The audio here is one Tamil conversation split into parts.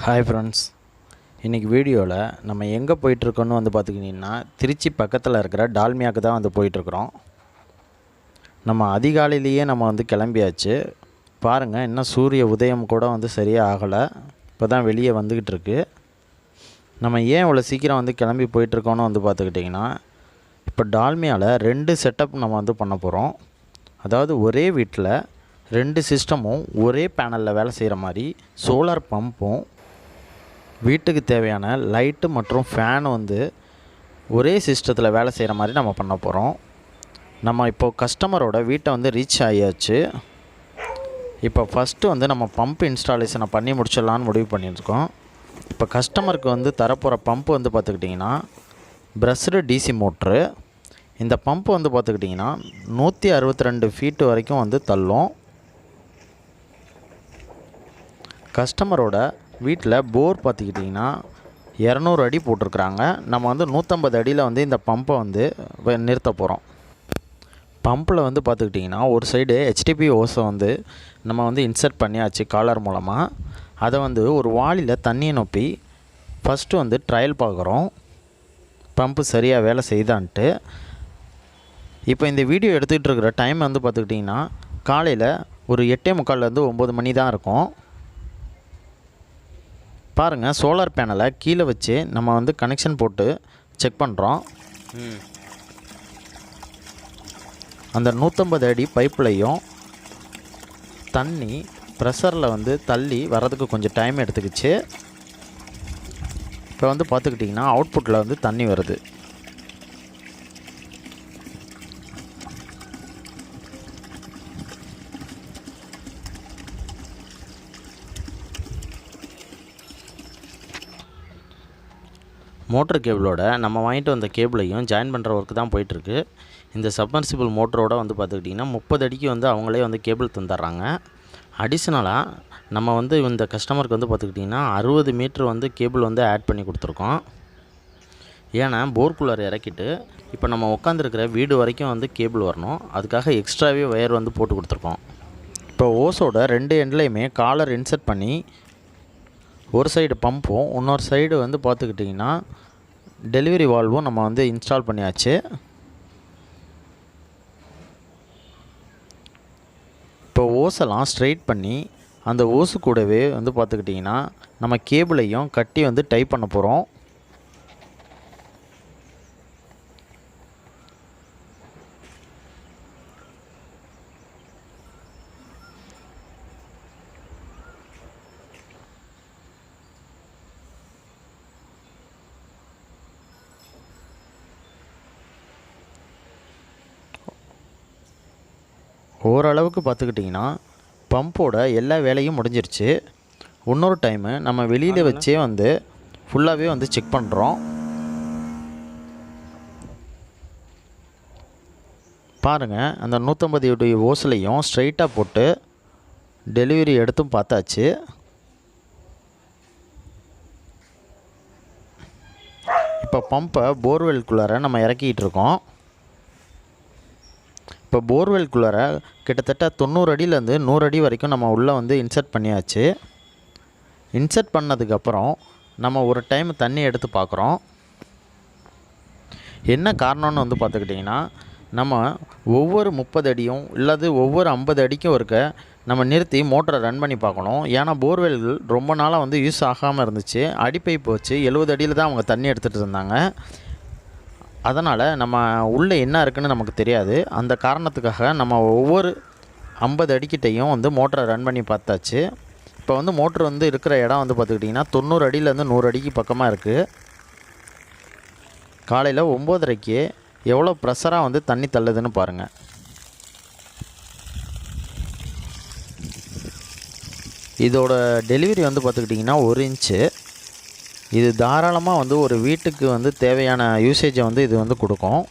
ஹாய் ஃப்ரெண்ட்ஸ், இன்றைக்கி வீடியோவில் நம்ம எங்கே போயிட்டுருக்கோன்னு பார்த்துக்கிட்டிங்கன்னா திருச்சி பக்கத்தில் இருக்கிற டால்மியாவுக்கு தான் போயிட்டுருக்குறோம். நம்ம அதிகாலையிலேயே நம்ம கிளம்பியாச்சு. பாருங்கள், இன்னும் சூரிய உதயம் கூட சரியாக ஆகலை. இப்போ தான் வெளியே வந்துக்கிட்டு இருக்கு. நம்ம ஏன் இவ்வளோ சீக்கிரம் கிளம்பி போயிட்டுருக்கோன்னு பார்த்துக்கிட்டிங்கன்னா, இப்போ டால்மியாவில் 2 செட்டப் நம்ம பண்ண போகிறோம். அதாவது ஒரே வீட்டில் 2 சிஸ்டமும் ஒரே பேனலில் வேலை செய்கிற மாதிரி சோலார் பம்பும் வீட்டுக்கு தேவையான லைட்டு மற்றும் ஃபேனு ஒரே சிஸ்டத்தில் வேலை செய்கிற மாதிரி நம்ம பண்ண போகிறோம். நம்ம இப்போது கஸ்டமரோட வீட்டை ரீச் ஆகியாச்சு. இப்போ ஃபஸ்ட்டு நம்ம பம்ப் இன்ஸ்டாலேஷனை பண்ணி முடிச்சிடலான்னு முடிவு பண்ணியிருக்கோம். இப்போ கஸ்டமருக்கு தரப்போகிற பம்ப்பு பார்த்துக்கிட்டிங்கன்னா ப்ரஷ்டு டிசி மோட்ரு. இந்த பம்ப்பு பார்த்துக்கிட்டிங்கன்னா 162 ஃபீட்டு வரைக்கும் தள்ளும். கஸ்டமரோட வீட்டில் போர் பார்த்துக்கிட்டிங்கன்னா 200 அடி போட்டிருக்குறாங்க. நம்ம 150 அடியில் இந்த பம்பை நிறுத்த போகிறோம். பம்பில் பார்த்துக்கிட்டிங்கன்னா ஒரு சைடு ஹெச்டிபி ஓஸை நம்ம இன்சர்ட் பண்ணியாச்சு காலர் மூலமாக. அதை ஒரு வாளியில் தண்ணியை நொப்பி ஃபஸ்ட்டு ட்ரையல் பார்க்குறோம், பம்பு சரியாக வேலை செய்தான்ட்டு. இப்போ இந்த வீடியோ எடுத்துக்கிட்டு இருக்கிற டைம் பார்த்துக்கிட்டிங்கன்னா காலையில் ஒரு 8:45 9 மணி தான் இருக்கும். பாருங்கள், சோலார் பேனலை கீழே வச்சு நம்ம கனெக்ஷன் போட்டு செக் பண்ணுறோம். அந்த 150 அடி பைப்லையும் தண்ணி ப்ரெஷரில் தள்ளி வர்றதுக்கு கொஞ்சம் டைம் எடுத்துக்கிச்சு. இப்போ பார்த்துக்கிட்டிங்கன்னா அவுட்புட்டில் தண்ணி வருது. மோட்டர் கேபிளோட நம்ம வாங்கிட்டு வந்த கேபிளையும் ஜாயின் பண்ணுற ஒர்க்கு தான் போயிட்டுருக்கு. இந்த சப்மர்சிபிள் மோட்டரோட பார்த்துக்கிட்டிங்கன்னா 30 அடிக்கு அவங்களே கேபிள் தந்துடுறாங்க. அடிஷ்னலாக நம்ம இந்த கஸ்டமருக்கு பார்த்துக்கிட்டிங்கன்னா 60 மீட்ரு கேபிள் ஆட் பண்ணி கொடுத்துருக்கோம். ஏன்னா போர் கூலர் இறக்கிட்டு இப்போ நம்ம உட்காந்துருக்கிற வீடு வரைக்கும் கேபிள் வரணும். அதுக்காக எக்ஸ்ட்ராவே ஒயர் போட்டு கொடுத்துருக்கோம். இப்போ ஓஸோட 2 எண்ட்லேயுமே காலர் இன்சர்ட் பண்ணி ஒரு சைடு பம்பும் இன்னொரு சைடு பார்த்துக்கிட்டிங்கன்னா டெலிவரி வால்வும் நம்ம இன்ஸ்டால் பண்ணியாச்சு. இப்போ ஓஸெல்லாம் ஸ்ட்ரைட் பண்ணி அந்த ஓஸு கூடவே பார்த்துக்கிட்டிங்கன்னா நம்ம கேபிளையும் கட்டி டைப் பண்ண போகிறோம். ஓரளவுக்கு பார்த்துக்கிட்டிங்கன்னா பம்போட எல்லா வேலையும் முடிஞ்சிருச்சு. இன்னொரு டைமு நம்ம வெளியில் வச்சே ஃபுல்லாகவே செக் பண்ணுறோம். பாருங்கள், அந்த 150 அடி ஓஸ்லையும் ஸ்ட்ரைட்டாக போட்டு டெலிவரி எடுத்தும் பார்த்தாச்சு. இப்போ பம்பை போர்வெல்குள்ளார நம்ம இறக்கிட்டு இருக்கோம். இப்போ போர்வெல்குள்ளார கிட்டத்தட்ட 90 அடியிலேருந்து 100 அடி வரைக்கும் நம்ம உள்ளே இன்சர்ட் பண்ணியாச்சு. இன்சர்ட் பண்ணதுக்கப்புறம் நம்ம ஒரு டைம் தண்ணி எடுத்து பார்க்குறோம். என்ன காரணம்னு பார்த்துக்கிட்டிங்கன்னா, நம்ம ஒவ்வொரு 30 அடியும் இல்லாது ஒவ்வொரு 50 அடிக்கும் இருக்க நம்ம நிறுத்தி மோட்டரை ரன் பண்ணி பார்க்கணும். ஏன்னா போர்வெல்கள் ரொம்ப நாளாக யூஸ் ஆகாமல் இருந்துச்சு. அடிப்பைப்பு வச்சு 70 அடியில் தான் அவங்க தண்ணி எடுத்துகிட்டு இருந்தாங்க. அதனால் நம்ம உள்ளே என்ன இருக்குதுன்னு நமக்கு தெரியாது. அந்த காரணத்துக்காக நம்ம ஒவ்வொரு 50 அடிக்கிட்டையும் மோட்டரை ரன் பண்ணி பார்த்தாச்சு. இப்போ மோட்ரு இருக்கிற இடம் பார்த்துக்கிட்டிங்கன்னா 90 அடியிலேருந்து 100 அடிக்கு பக்கமாக இருக்குது. காலையில் 9:30க்கு எவ்வளோ ப்ரெஷராக தண்ணி தள்ளுதுன்னு பாருங்கள். இதோட டெலிவரி பார்த்துக்கிட்டிங்கன்னா 1 இன்ச்சு. இது தாராளமாக ஒரு வீட்டுக்கு தேவையான யூசேஜை இது கொடுக்கும்.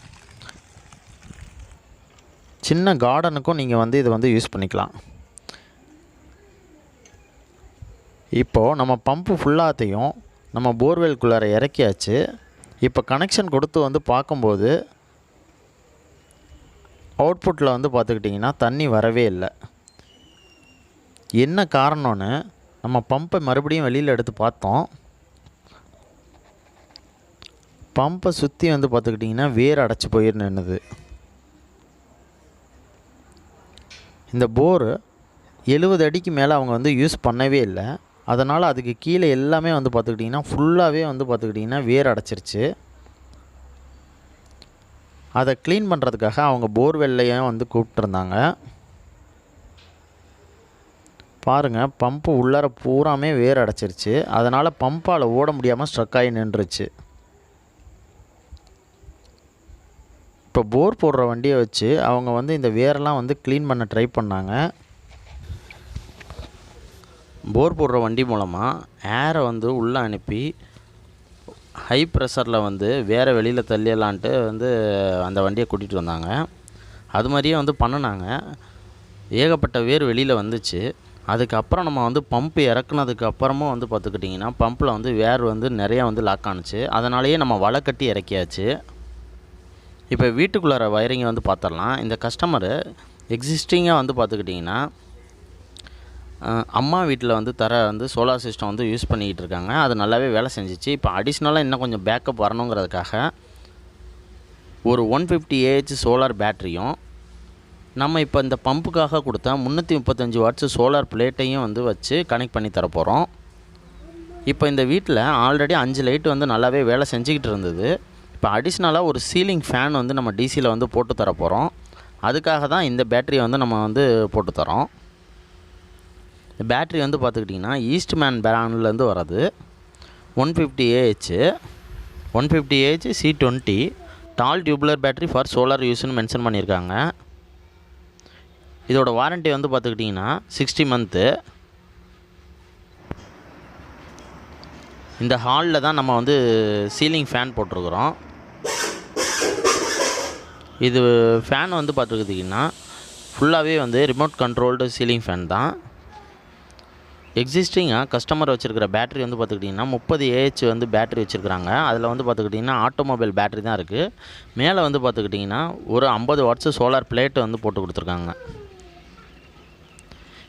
சின்ன கார்டனுக்கும் நீங்கள் இதை யூஸ் பண்ணிக்கலாம். இப்போது நம்ம பம்பு ஃபுல்லாத்தையும் நம்ம போர்வெல்குள்ளார இறக்கியாச்சு. இப்போ கனெக்ஷன் கொடுத்து பார்க்கும்போது அவுட்புட்டில் பார்த்துக்கிட்டிங்கன்னா தண்ணி வரவே இல்லை. என்ன காரணம்னு நம்ம பம்பை மறுபடியும் வெளியில் எடுத்து பார்த்தோம். பம்பை சுற்றி வந்து பார்த்துக்கிட்டிங்கன்னா வேர் அடைச்சி போயிரு நின்றுது. இந்த போரு 70 அடிக்கு மேலே அவங்க வந்து யூஸ் பண்ணவே இல்லை. அதனால் அதுக்கு கீழே எல்லாமே வந்து பார்த்துக்கிட்டிங்கன்னா ஃபுல்லாகவே வந்து பார்த்துக்கிட்டிங்கன்னா வேர் அடைச்சிருச்சு. அதை க்ளீன் பண்ணுறதுக்காக அவங்க போர்வெல்லையும் வந்து கூப்பிட்டுருந்தாங்க. பாருங்கள், பம்பு உள்ளார பூராமே வேர் அடைச்சிருச்சு. அதனால் பம்பால் ஓட முடியாமல் ஸ்ட்ரக் ஆகி நின்றுச்சு. இப்போ போர் போடுற வண்டியை வச்சு அவங்க வந்து இந்த வேரெல்லாம் வந்து க்ளீன் பண்ண ட்ரை பண்ணாங்க. போர் போடுற வண்டி மூலமாக ஏரை வந்து உள்ளே அனுப்பி ஹை ப்ரெஷரில் வந்து வேறு வெளியில் தள்ளிடலான்ட்டு வந்து அந்த வண்டியை கூட்டிகிட்டு வந்தாங்க. அது மாதிரியே வந்து பண்ணினாங்க. ஏகப்பட்ட வேர் வெளியில் வந்துச்சு. அதுக்கப்புறம் நம்ம வந்து பம்பு இறக்குனதுக்கு அப்புறமும் வந்து பார்த்துக்கிட்டிங்கன்னா பம்பில் வந்து வேர் வந்து நிறையா வந்து லாக் ஆணுச்சு. அதனாலேயே நம்ம வலை கட்டி இறக்கியாச்சு. இப்போ வீட்டுக்குள்ளார வயரிங்கை வந்து பார்த்துடலாம். இந்த கஸ்டமரு எக்ஸிஸ்டிங்காக வந்து பார்த்துக்கிட்டிங்கன்னா அம்மா வீட்டில் வந்து வந்து சோலார் சிஸ்டம் வந்து யூஸ் பண்ணிக்கிட்டு இருக்காங்க. அது நல்லாவே வேலை செஞ்சிச்சு. இப்போ அடிஷ்னலாக இன்னும் கொஞ்சம் பேக்கப் வரணுங்கிறதுக்காக ஒரு 150 AH சோலார் பேட்டரியும் நம்ம இப்போ இந்த பம்புக்காக கொடுத்தா 335 வாட்ஸ் சோலார் பிளேட்டையும் வந்து வச்சு கனெக்ட் பண்ணி தரப்போகிறோம். இப்போ இந்த வீட்டில் ஆல்ரெடி 5 லைட் வந்து நல்லாவே வேலை செஞ்சுக்கிட்டு இருந்தது. இப்போ அடிஷ்னலாக ஒரு சீலிங் ஃபேன் வந்து நம்ம டிசியில் வந்து போட்டு தரப்போகிறோம். அதுக்காக தான் இந்த பேட்டரியை வந்து நம்ம வந்து போட்டு தரோம். இந்த பேட்ரி வந்து பார்த்துக்கிட்டிங்கன்னா ஈஸ்ட்மேன் பிராண்ட்லேருந்து வர்றது. 150 AH C20 tall tubular battery for solar யூஸ்னு மென்ஷன் பண்ணியிருக்காங்க. இதோட வாரண்ட்டி வந்து பார்த்துக்கிட்டிங்கன்னா 60 மந்த்து. இந்த ஹாலில் தான் நம்ம வந்து சீலிங் ஃபேன் போட்டிருக்கிறோம். இது ஃபேன் வந்து பார்த்துக்கிட்டிங்கன்னா ஃபுல்லாகவே வந்து ரிமோட் கண்ட்ரோல்டு சீலிங் ஃபேன் தான். எக்ஸிஸ்டிங்காக கஸ்டமர் வச்சுருக்கிற பேட்டரி வந்து பார்த்துக்கிட்டிங்கன்னா 30 AH வந்து பேட்டரி வச்சுருக்குறாங்க. அதில் வந்து பார்த்துக்கிட்டிங்கன்னா ஆட்டோமொபைல் பேட்டரி தான் இருக்குது. மேலே வந்து பார்த்துக்கிட்டிங்கன்னா ஒரு 50 வாட்ஸ் சோலார் பிளேட்டு வந்து போட்டு கொடுத்துருக்காங்க.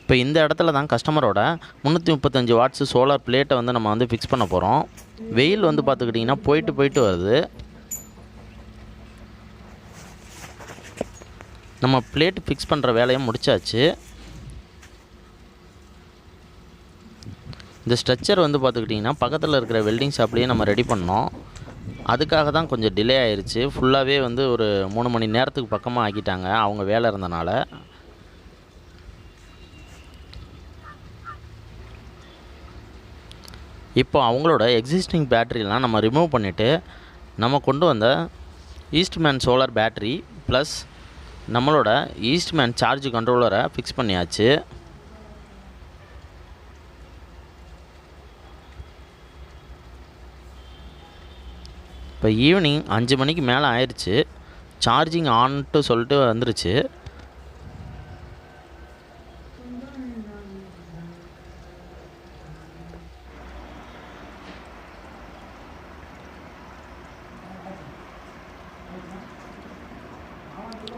இப்போ இந்த இடத்துல தான் கஸ்டமரோட 335 வாட்ஸ் சோலார் பிளேட்டை வந்து நம்ம வந்து ஃபிக்ஸ் பண்ண போகிறோம். வெயில் வந்து பார்த்துக்கிட்டிங்கன்னா போயிட்டு வருது. நம்ம பிளேட் ஃபிக்ஸ் பண்ணுற வேலையை முடித்தாச்சு. இந்த ஸ்ட்ரக்சர் வந்து பார்த்துக்கிட்டிங்கன்னா பக்கத்தில் இருக்கிற வெல்டிங் ஷாப்லேயே நம்ம ரெடி பண்ணோம். அதுக்காக தான் கொஞ்சம் டிலே ஆயிடுச்சு. ஃபுல்லாகவே வந்து ஒரு 3 மணி நேரத்துக்கு பக்கமாக ஆக்கிட்டாங்க அவங்க வேலை இருந்தனால. இப்போ அவங்களோட எக்ஸிஸ்டிங் பேட்டரிலாம் நம்ம ரிமூவ் பண்ணிவிட்டு நம்ம கொண்டு வந்த ஈஸ்ட்மேன் சோலார் பேட்டரி ப்ளஸ் நம்மளோட ஈஸ்ட்மேன் சார்ஜ் கண்ட்ரோலரை ஃபிக்ஸ் பண்ணியாச்சு. இப்போ ஈவினிங் 5 மணிக்கு மேலே ஆயிடுச்சு. சார்ஜிங் ஆன்ட்டு சொல்லிட்டு வந்துருச்சு.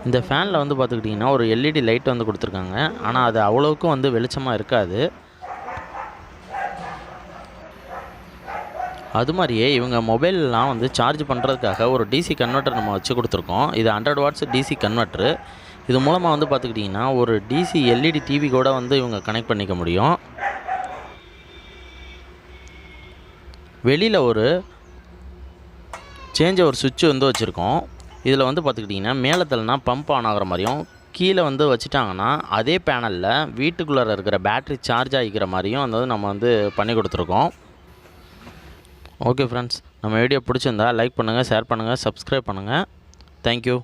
இந்த ஃபேனில் வந்து பார்த்துக்கிட்டிங்கன்னா ஒரு LED லைட் வந்து கொடுத்துருக்காங்க. ஆனால் அது அவ்வளோவுக்கும் வந்து வெளிச்சமாக இருக்காது. அது மாதிரியே இவங்க மொபைல்லாம் வந்து சார்ஜ் பண்ணுறதுக்காக ஒரு டிசி கன்வெர்ட்டர் நம்ம வச்சு கொடுத்துருக்கோம். இது 100 வாட்ஸ் டிசி கன்வெர்ட்ரு. இது மூலமாக வந்து பார்த்துக்கிட்டிங்கன்னா ஒரு டிசி LED டிவி கூட வந்து இவங்க கனெக்ட் பண்ணிக்க முடியும். வெளியில் ஒரு சேஞ்சர் சுவிட்ச் வந்து வச்சுருக்கோம். இதில் வந்து பார்த்துக்கிட்டிங்கன்னா மேலே தள்ளினா பம்ப் ஆன் ஆகிற மாதிரியும் கீழே வந்து வச்சுட்டாங்கன்னா அதே பேனலில் வீட்டுக்குள்ளே இருக்கிற பேட்ரி சார்ஜ் ஆகிக்கிற மாதிரியும் வந்து நம்ம வந்து பண்ணி கொடுத்துருக்கோம். ஓகே ஃப்ரெண்ட்ஸ், நம்ம வீடியோ பிடிச்சிருந்தா லைக் பண்ணுங்கள், ஷேர் பண்ணுங்கள், சப்ஸ்கிரைப் பண்ணுங்கள். தேங்க்யூ.